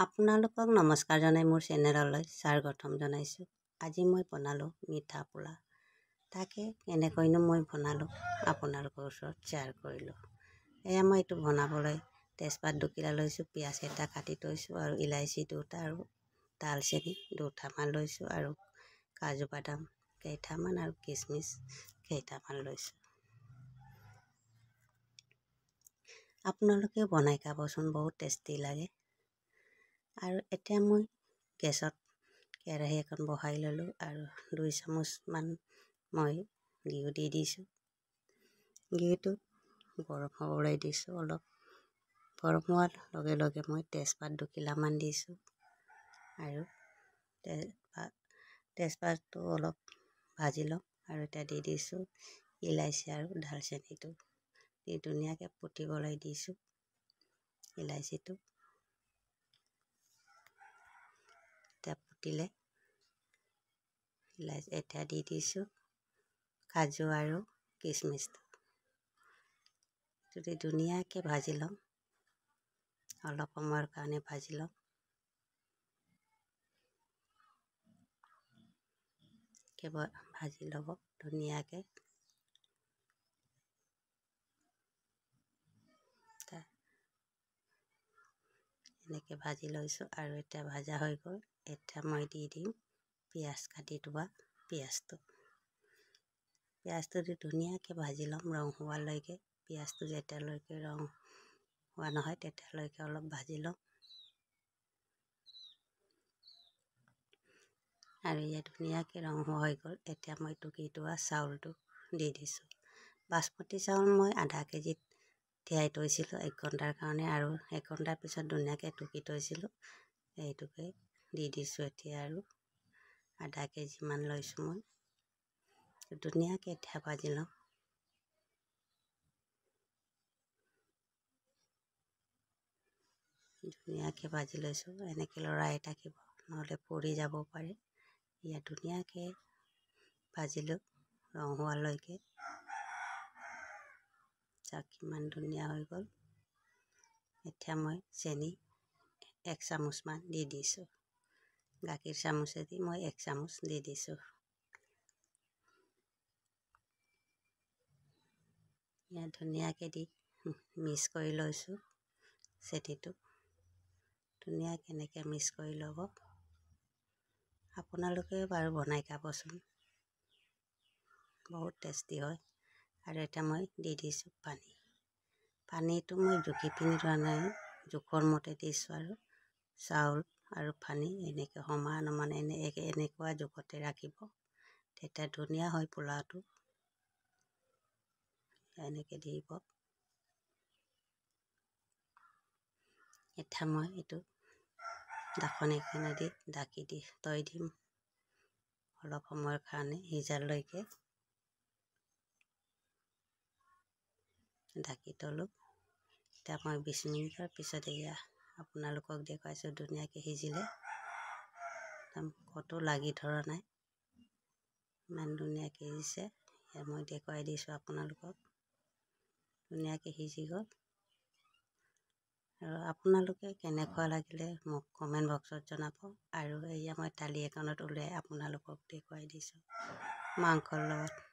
আপোনালোকক নমস্কাৰ জনাই মোৰ চেনেললৈ স্বাগতম জনাইছোঁ। আজি মই বনালোঁ মিঠা পোলা। তাকে কেনেকৈনো মই বনালোঁ আপোনালোকৰ ওচৰত শ্বেয়াৰ কৰিলোঁ। এয়া মই এইটো বনাবলৈ তেজপাত 2 কিলা লৈছোঁ, পিঁয়াজ এটা কাটি থৈছোঁ আৰু ইলাইচি 2টা আৰু দালচেনি 2টামান লৈছোঁ আৰু কাজু বাদাম কেইটামান আৰু কিচমিচ কেইটামান লৈছোঁ। আপোনালোকে বনাই খাবচোন, বহুত টেষ্টি লাগে। আৰু এতিয়া মই গেছত কেৰাহী এখন বহাই ল'লোঁ আৰু 2 চামুচমান মই ঘিউ দি দিছোঁ। ঘিউটো গৰম হ'বলৈ দিছোঁ। অলপ গৰম হোৱাৰ লগে লগে মই তেজপাত 2 কিলামান দিছোঁ আৰু তেজপাতটো অলপ ভাজি লওঁ আৰু এতিয়া দি দিছোঁ ইলাইচি আৰু দালচেনিটো দি ধুনীয়াকৈ পুতিবলৈ দিছোঁ। ইলাইচিটো এতিয়া পুতিলে ইলাইচি এতিয়া দি দিছোঁ কাজু আৰু কিচমিচটো দি ধুনীয়াকৈ ভাজি ল'ম। অলপ সময়ৰ কাৰণে ভাজি ল'ম। কেৱল ভাজি ল'ব ধুনীয়াকৈ। এনেকৈ ভাজি লৈছোঁ আৰু এতিয়া ভাজা হৈ গ'ল। এতিয়া মই দি দিম পিঁয়াজ কাটি থোৱা পিঁয়াজটো। পিঁয়াজটো দি ধুনীয়াকৈ ভাজি ল'ম ৰং হোৱালৈকে। পিঁয়াজটো যেতিয়ালৈকে ৰং হোৱা নহয় তেতিয়ালৈকে অলপ ভাজি ল'ম। আৰু ইয়াত ধুনীয়াকৈ ৰং হৈ গ'ল। এতিয়া মই টুকি থোৱা চাউলটো দি দিছোঁ। বাচমতি চাউল মই আধা কেজিত তিয়াই থৈছিলোঁ 1 ঘণ্টাৰ কাৰণে আৰু 1 ঘণ্টাৰ পিছত ধুনীয়াকৈ টুকি থৈছিলোঁ। এইটোকে দি দিছোঁ এতিয়া আৰু আধা কেজিমান লৈছোঁ মই। ধুনীয়াকৈ এতিয়া ভাজি লওঁ। ধুনীয়াকৈ ভাজি লৈছোঁ। এনেকৈ লৰাই থাকিব, নহ'লে পুৰি যাব পাৰে। ইয়াত ধুনীয়াকৈ ভাজিলোঁ ৰং হোৱালৈকে। চাওক কিমান ধুনীয়া হৈ গ'ল। এতিয়া মই চেনি 1 চামুচমান দি দিছোঁ। গাখীৰ চামুচেদি মই 1 চামুচ দি দিছোঁ। ইয়াত ধুনীয়াকৈ দি মিক্স কৰি লৈছোঁ। চেনিটো ধুনীয়াকৈ এনেকৈ মিক্স কৰি ল'ব। আপোনালোকে বাৰু বনাই খাবচোন, বহুত টেষ্টি হয়। আৰু এতিয়া মই দি দিছোঁ পানী। পানীটো মই জুখি পিনি লোৱা নাই, জোখৰ মতে দিছোঁ আৰু চাউল আৰু পানী এনেকৈ সমান এনেকুৱা জোখতে ৰাখিব, তেতিয়া ধুনীয়া হয় পোলাওটো। এনেকৈ দিব। এতিয়া মই এইটো ঢাকনিখনেদি ঢাকি দি থৈ দিম অলপ সময়ৰ কাৰণে সিজালৈকে। ঢাকি থলোঁ। এতিয়া মই 20 মিনিটৰ পিছত এয়া আপোনালোকক দেখুৱাইছোঁ ধুনীয়াকৈ সিজিলে। ক'তো লাগি ধৰা নাই, ইমান ধুনীয়াকৈ সিজিছে। এয়া মই দেখুৱাই দিছোঁ আপোনালোকক, ধুনীয়াকৈ সিজি গ'ল। আৰু আপোনালোকে কেনেকুৱা লাগিলে মোক কমেণ্ট বক্সত জনাব। আৰু এয়া মই থালি এখনত উলিয়াই আপোনালোকক দেখুৱাই দিছোঁ মাংসৰ লগত।